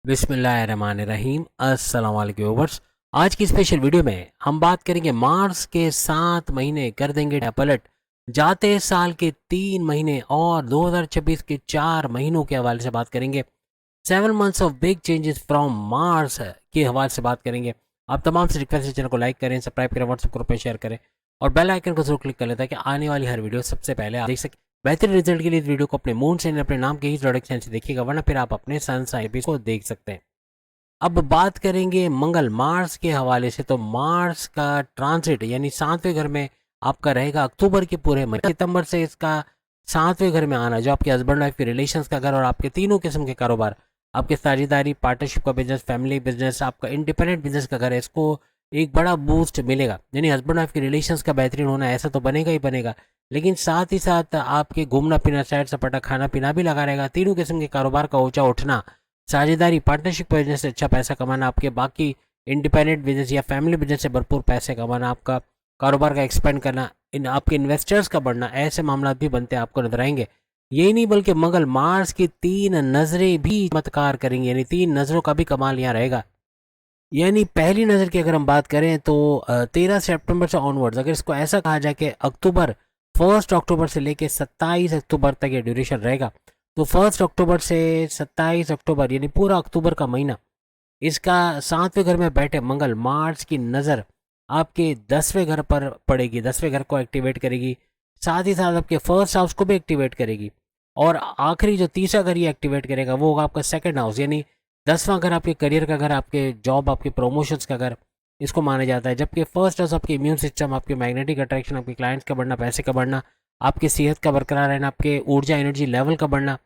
बिस्मिल्लाहिर्रहमानिर्रहीम। अस्सलाम वालेकुम व्यूअर्स। आज की स्पेशल वीडियो में हम बात करेंगे मार्स के 7 महीने कर देंगे पलट, जाते साल के 3 महीने और 2026 के 4 महीनों के हवाले से बात करेंगे। 7 months of big changes from Mars के हवाले से बात करेंगे। आप तमाम से रिक्वेस्ट है चैनल को लाइक करें, सब्सक्राइब करें, व्हाट्सएप ग्रुप में शेयर करें और बेल आइकन को जरूर क्लिक कर लेता है कि आने वाली हर वीडियो सबसे पहले आप देख सकें। बेहतरीन रिजल्ट के लिए इस वीडियो को अपने मून से अपने नाम के ही प्रोडक्शन से देखिएगा, वरना फिर आप अपने सन साइन को देख सकते हैं। अब बात करेंगे मंगल मार्स के हवाले से। तो मार्स का ट्रांजिट यानी 7वें घर में आपका रहेगा अक्टूबर के पूरे महीने। सितंबर से इसका 7वें घर में आना, जो आपके हस्बैंड वाइफ के रिलेशंस का घर और आपके तीनों किस्म के कारोबार, आपके साझेदारी, पार्टनरशिप का बिजनेस, फैमिली बिजनेस, आपका इंडिपेंडेंट बिजनेस का घर है, इसको एक बड़ा बूस्ट मिलेगा। यानी हस्बैंड वाइफ के रिलेशंस का बेहतरीन होना ऐसा तो बनेगा ही बनेगा, लेकिन साथ ही साथ आपके घूमना फिरना, सैर सपाटा, खाना पीना भी लगा रहेगा। तीनों किस्म के कारोबार का ऊंचा उठना, साझेदारी, पार्टनरशिप बिजनेस से अच्छा पैसा कमाना, आपके बाकी इंडिपेंडेंट बिजनेस या फैमिली बिजनेस से भरपूर पैसे कमाना, आपका कारोबार का एक्सपेंड करना, इन आपके इन्वेस्टर्स का बढ़ना, ऐसे मामला भी बनते आपको नजर आएंगे। यही नहीं बल्कि मंगल मार्स की 3 नजरें भी चमत्कार करेंगी, यानी 3 नजरों का भी कमाल यहाँ रहेगा। यानी पहली नज़र की अगर हम बात करें तो 13 सितंबर से ऑनवर्ड्स, अगर इसको ऐसा कहा जाए कि अक्टूबर 1 अक्टूबर से लेके 27 अक्टूबर तक ये ड्यूरेशन रहेगा, तो 1 अक्टूबर से 27 अक्टूबर यानी पूरा अक्टूबर का महीना, इसका 7वें घर में बैठे मंगल मार्स की नज़र आपके 10वें घर पर पड़ेगी, 10वें घर को एक्टिवेट करेगी, साथ ही साथ आपके फर्स्ट हाउस को भी एक्टिवेट करेगी। और आखिरी जो तीसरा घर ये एक्टिवेट करेगा वो होगा आपका सेकंड हाउस, यानी 10वां घर आपके करियर का घर, आपके जॉब, आपके प्रमोशंस का घर, इसको माना जाता है। जबकि फर्स्ट हाउस आपके इम्यून सिस्टम, आपके मैग्नेटिक अट्रैक्शन, आपके क्लाइंट्स का बढ़ना, पैसे का बढ़ना, आपकी सेहत का बरकरार रहना, आपके ऊर्जा एनर्जी लेवल का बढ़ना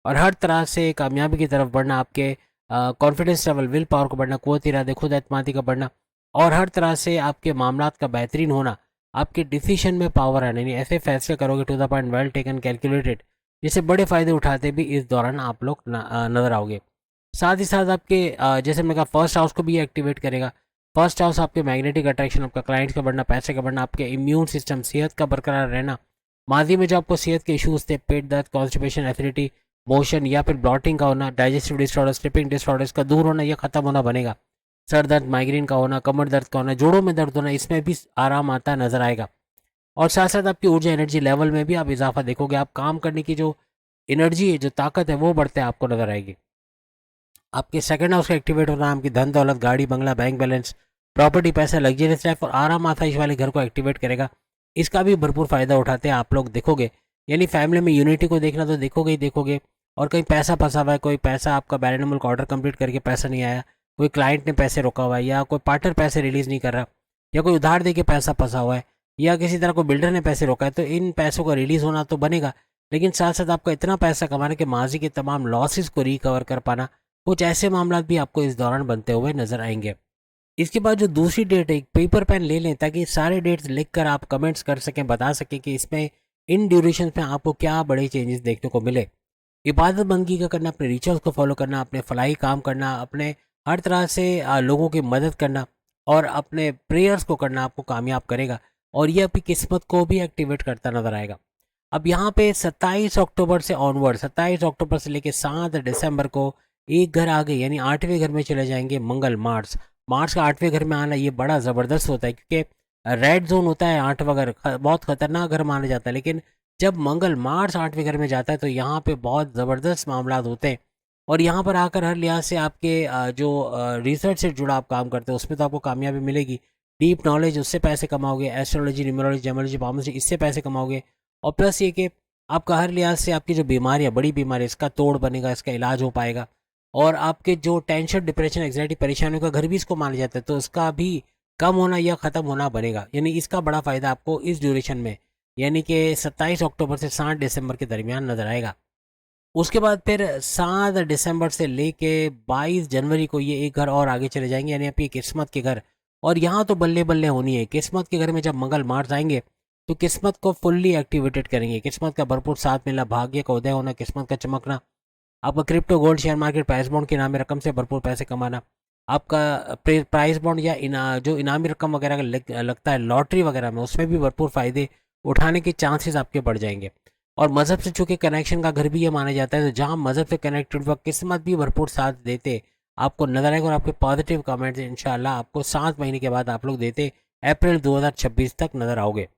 और हर तरह से कामयाबी की तरफ बढ़ना, आपके कॉन्फिडेंस लेवल, विल पावर का बढ़ना, क़ुव्वत इरादे, खुद एतमादी का बढ़ना और हर तरह से आपके मामलात का बेहतरीन होना, आपके डिसीजन में पावर आना, यानी ऐसे फैसले करोगे to the point, well taken, calculated, जिससे बड़े फायदे उठाते भी इस दौरान आप लोग नजर आओगे। साथ ही साथ आपके जैसे मैंने कहा फर्स्ट हाउस को भी एक्टिवेट करेगा। फर्स्ट हाउस आपके मैग्नेटिक अट्रैक्शन, आपका क्लाइंट्स का बढ़ना, पैसे का बढ़ना, आपके इम्यून सिस्टम, सेहत का बरकरार रहना, माजी में जो आपको सेहत के इश्यूज थे, पेट दर्द, कॉन्स्टिपेशन, एसिडिटी, मोशन या फिर ब्लॉटिंग का होना, डाइजेस्टिव डिसऑर्डर, स्लीपिंग डिसऑर्डर्स का दूर होना या खत्म होना बनेगा। सर दर्द, माइग्रेन का होना, कमर दर्द का होना, जोड़ों में दर्द होना, इसमें भी आराम आता नजर आएगा। और साथ साथ आपकी ऊर्जा एनर्जी लेवल में भी आप इजाफा देखोगे। आप काम करने की जो एनर्जी है, जो ताकत है, वो बढ़ते आपको नजर आएगी। आपके सेकंड हाउस का एक्टिवेट होना आपकी धन दौलत, गाड़ी बंगला, बैंक बैलेंस, प्रॉपर्टी, पैसा, लग्जरियस लाइफ और आराम आसाइश वाले घर को एक्टिवेट करेगा। इसका भी भरपूर फायदा उठाते हैं आप लोग देखोगे। यानी फैमिली में यूनिटी को देखना तो देखोगे ही देखोगे। और कहीं पैसा फंसा हुआ है, कोई पैसा आपका बैरन मुल्क ऑर्डर कंप्लीट करके पैसा नहीं आया, कोई क्लाइंट ने पैसे रोका हुआ है, या कोई पार्टनर पैसे रिलीज नहीं कर रहा, या कोई उधार दे के पैसा फंसा हुआ है, या किसी तरह कोई बिल्डर ने पैसे रोका है, तो इन पैसों का रिलीज होना तो बनेगा। लेकिन साथ साथ आपका इतना पैसा कमाना कि माजी के तमाम लॉसेस को रिकवर कर पाना, कुछ ऐसे मामला भी आपको इस दौरान बनते हुए नजर आएंगे। इसके बाद जो दूसरी डेट है, एक पेपर पेन ले लें ताकि सारे डेट्स लिखकर आप कमेंट्स कर सकें, बता सकें कि इसमें इन ड्यूरेशन में आपको क्या बड़े चेंजेस देखने को मिले। इबादत बंदगी का करना, अपने रिचुअल्स को फॉलो करना, अपने फलाही काम करना, अपने हर तरह से लोगों की मदद करना और अपने प्रेयर्स को करना आपको कामयाब करेगा और ये आपकी किस्मत को भी एक्टिवेट करता नजर आएगा। अब यहाँ पे 27 अक्टूबर से ऑनवर्ड, 27 अक्टूबर से लेकर 7 दिसंबर को एक घर आगे यानी 8वें घर में चले जाएंगे मंगल मार्स। मार्स का 8वें घर में आना ये बड़ा ज़बरदस्त होता है, क्योंकि रेड जोन होता है 8वां घर, बहुत खतरनाक घर माना जाता है। लेकिन जब मंगल मार्स 8वें घर में जाता है तो यहाँ पे बहुत ज़बरदस्त मामला होते हैं। और यहाँ पर आकर हर लिहाज से आपके जो रिसर्च से जुड़ा आप काम करते हैं उसमें तो आपको कामयाबी मिलेगी। डीप नॉलेज, उससे पैसे कमाओगे। एस्ट्रोलॉजी, न्यूमरोलॉजी, जेमोलॉजी, पामोलॉजी, इससे पैसे कमाओगे। और प्लस ये कि आपका हर लिहाज से आपकी जो बीमारियाँ, बड़ी बीमारी, इसका तोड़ बनेगा, इसका इलाज हो पाएगा। और आपके जो टेंशन, डिप्रेशन, एंग्जाइटी, परेशानियों का घर भी इसको माना जाता है, तो उसका भी कम होना या ख़त्म होना बनेगा। यानी इसका बड़ा फ़ायदा आपको इस ड्यूरेशन में, यानी कि 27 अक्टूबर से 7 दिसंबर के दरमियान नजर आएगा। उसके बाद फिर 7 दिसंबर से लेके 22 जनवरी को ये एक घर और आगे चले जाएंगे, यानी आपकी किस्मत के घर। और यहाँ तो बल्ले बल्ले होनी है। किस्मत के घर में जब मंगल मार्स आएंगे तो किस्मत को फुल्ली एक्टिवेटेड करेंगे। किस्मत का भरपूर साथ मिलना, भाग्य का उदय होना, किस्मत का चमकना, आपका crypto, gold, share market, price bond के इनामी रकम से भरपूर पैसे कमाना, आपका प्राइस बॉन्ड या जो इनामी रकम वगैरह का लगता है लॉटरी वगैरह में, उसमें भी भरपूर फायदे उठाने के चांसेस आपके बढ़ जाएंगे। और मज़हब से चूंकि कनेक्शन का घर भी ये माना जाता है, तो जहाँ मज़हब से कनेक्टेड हुआ किस्मत भी भरपूर साथ देते आपको नज़र आएगा और आपके पॉजिटिव कमेंट्स इंशाल्लाह आपको 7 महीने के बाद आप लोग देते अप्रैल 2026 तक नज़र आओगे।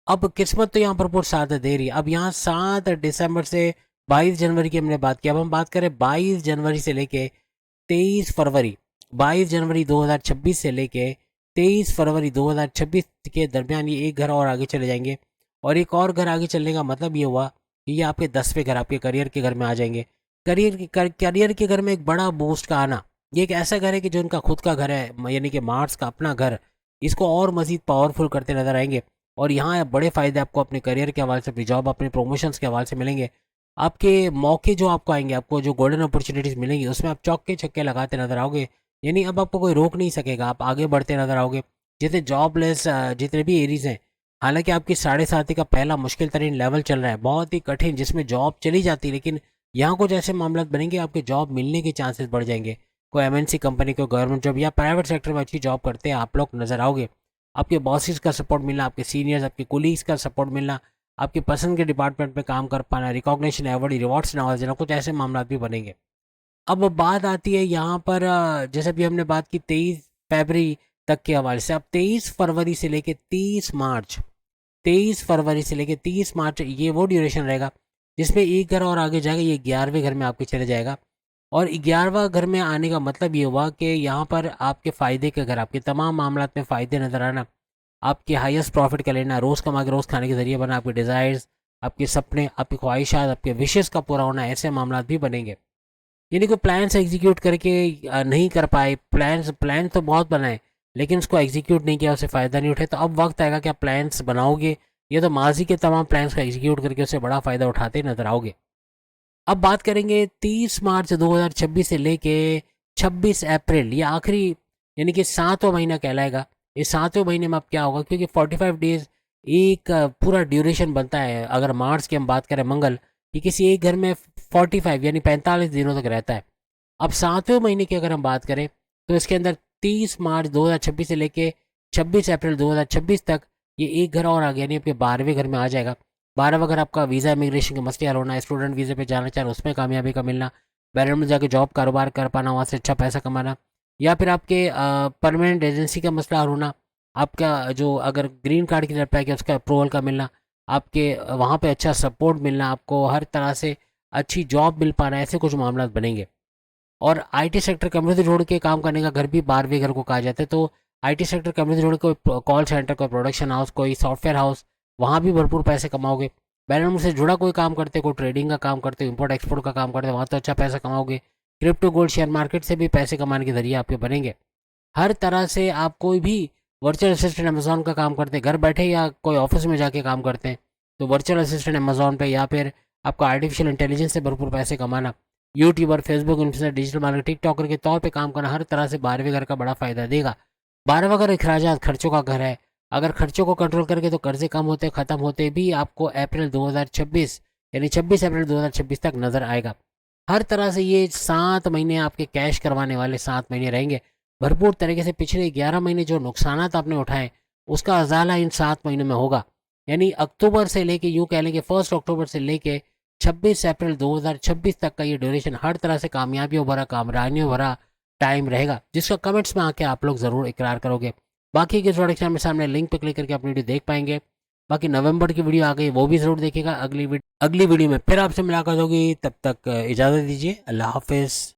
अब किस्मत तो यहाँ पर बहुत साथ दे रही है। अब यहाँ 7 दिसंबर से 22 जनवरी की हमने बात की, अब हम बात करें 22 जनवरी से लेके 23 फरवरी, 22 जनवरी 2026 से लेके 23 फरवरी 2026 के दरमियान ये एक घर और आगे चले जाएंगे। और एक और घर आगे चलने का मतलब ये हुआ कि ये आपके 10वें घर, आपके करियर के घर में आ जाएंगे। करियर के घर में एक बड़ा बूस्ट का आना, ये एक ऐसा घर है कि जो उनका खुद का घर है, यानी कि मार्स का अपना घर, इसको और मजीद पावरफुल करते नजर आएंगे। और यहाँ बड़े फ़ायदे आपको अपने करियर के हवाले से, अपनी जॉब, अपने प्रमोशंस के हवाले से मिलेंगे। आपके मौके जो आपको आएंगे, आपको जो गोल्डन अपॉर्चुनिटीज़ मिलेंगी, उसमें आप चौके छक्के लगाते नजर आओगे। यानी अब आपको कोई रोक नहीं सकेगा, आप आगे बढ़ते नजर आओगे। जितने जॉबलेस जितने भी एरीज हैं, हालांकि आपकी 7.5 का पहला मुश्किल तरीन लेवल चल रहा है, बहुत ही कठिन, जिसमें जॉब चली जाती है, लेकिन यहाँ कुछ ऐसे मामला बनेंगे आपके जॉब मिलने के चांसेस बढ़ जाएंगे। कोई एमएनसी कंपनी, कोई गवर्नमेंट जॉब या प्राइवेट सेक्टर में अच्छी जॉब करते हैं आप लोग नजर आओगे। आपके बॉसेस का सपोर्ट मिलना, आपके सीनियर्स, आपके कोलीग्स का सपोर्ट मिलना, आपके पसंद के डिपार्टमेंट में काम कर पाना, रिकॉग्निशन, अवार्ड, रिवॉर्ड्स नवाज देना, कुछ ऐसे मामला भी बनेंगे। अब बात आती है यहाँ पर जैसे भी हमने बात की 23 फरवरी तक के हवाले से, अब 23 फरवरी से लेके 30 मार्च, 23 फरवरी से लेके 30 मार्च ये वो ड्यूरेशन रहेगा जिसमें एक घर और आगे जाएगा, ये 11वें घर में आपके चले जाएगा। और 11वां घर में आने का मतलब ये हुआ कि यहाँ पर आपके फ़ायदे के घर, आपके तमाम मामलात में फ़ायदे नज़र आना, आपके हाईएस्ट प्रॉफिट का लेना, रोज़ कमा के रोज़ खाने के ज़रिए बना, आपके डिज़ायर्स, आपके सपने, आपकी ख्वाहिशात, आपके विशेज़ का पूरा होना, ऐसे मामला भी बनेंगे। यानी कोई प्लान्स एग्जीक्यूट करके नहीं कर पाए, प्लान तो बहुत बनाए लेकिन उसको एग्जीक्यूट नहीं किया, उससे फ़ायदा नहीं उठे, तो अब वक्त आएगा कि आप प्लान्स बनाओगे, ये तो माजी के तमाम प्लान्स का एग्जीक्यूट करके उससे बड़ा फ़ायदा उठाते नजर आओगे। अब बात करेंगे 30 मार्च 2026 से लेके 26 अप्रैल, ये आखिरी यानी कि 7वां महीना कहलाएगा। इस 7वें महीने में अब क्या होगा, क्योंकि 45 डेज एक पूरा ड्यूरेशन बनता है। अगर मार्च की हम बात करें, मंगल, ये किसी एक घर में 45 यानी 45 दिनों तक रहता है। अब 7वें महीने की अगर हम बात करें तो इसके अंदर 30 मार्च 2026 से लेके 26 अप्रैल 2026 तक ये एक घर और आ गया, यानी आपके 12वें घर में आ जाएगा। 12वां घर आपका वीज़ा इमिग्रेशन के मसले हल होना, स्टूडेंट वीज़े पे जाना चाह रहे उसमें कामयाबी का मिलना, बैरन में जाके जॉब कारोबार कर पाना, वहाँ से अच्छा पैसा कमाना, या फिर आपके परमानेंट रेजिडेंसी का मसला हल होना, आपका जो अगर ग्रीन कार्ड की तरफ है कि उसका अप्रूवल का मिलना, आपके वहाँ पे अच्छा सपोर्ट मिलना, आपको हर तरह से अच्छी जॉब मिल पाना, ऐसे कुछ मामला बनेंगे। और आईटी सेक्टर कम्युनिटी जोड़ के काम करने का घर भी 12वें घर को कहा जाता है। तो आईटी सेक्टर कम्युनिटी जोड़ के कोई कॉल सेंटर, कोई प्रोडक्शन हाउस, कोई सॉफ्टवेयर हाउस, वहाँ भी भरपूर पैसे कमाओगे। बैलेंस से जुड़ा कोई काम करते, कोई ट्रेडिंग का काम करते, इंपोर्ट एक्सपोर्ट का काम करते, वहाँ तो अच्छा पैसा कमाओगे। क्रिप्टो गोल्ड शेयर मार्केट से भी पैसे कमाने के जरिए आपके बनेंगे। हर तरह से आप कोई भी वर्चुअल असिस्टेंट अमेजोन का काम करते हैं घर बैठे, या कोई ऑफिस में जाके काम करते हैं, तो वर्चुअल असिस्टेंट अमेजोन पे, या फिर आपका आर्टिफिशियल इंटेलिजेंस से भरपूर पैसे कमाना, YouTuber, Facebook influencer, digital market, TikToker के तौर पे काम करना, हर तरह से 12वें घर का बड़ा फायदा देगा। 12वां घर अखराजात खर्चों का घर है। अगर खर्चों को कंट्रोल करके तो कर्जे कम होते खत्म होते भी आपको अप्रैल 2026 यानी 26 अप्रैल 2026 तक नजर आएगा। हर तरह से ये 7 महीने आपके कैश करवाने वाले 7 महीने रहेंगे। भरपूर तरीके से पिछले 11 महीने जो नुकसानात आपने उठाए उसका अजाला इन 7 महीनों में होगा। यानी अक्टूबर से लेके, यूँ कह लेंगे 1 अक्टूबर से लेके 26 अप्रैल 2026 तक का ये ड्यूरेशन हर तरह से कामयाबियों भरा, कामरानियों भरा टाइम रहेगा, जिसका कमेंट्स में आके आप लोग ज़रूर इकरार करोगे। बाकी के प्रोडक्शन में सामने लिंक पे क्लिक करके अपनी वीडियो देख पाएंगे। बाकी नवंबर की वीडियो आ गई, वो भी ज़रूर देखेगा। अगली वीडियो में फिर आपसे मुलाकात होगी, तब तक इजाज़त दीजिए। अल्लाह हाफिज़।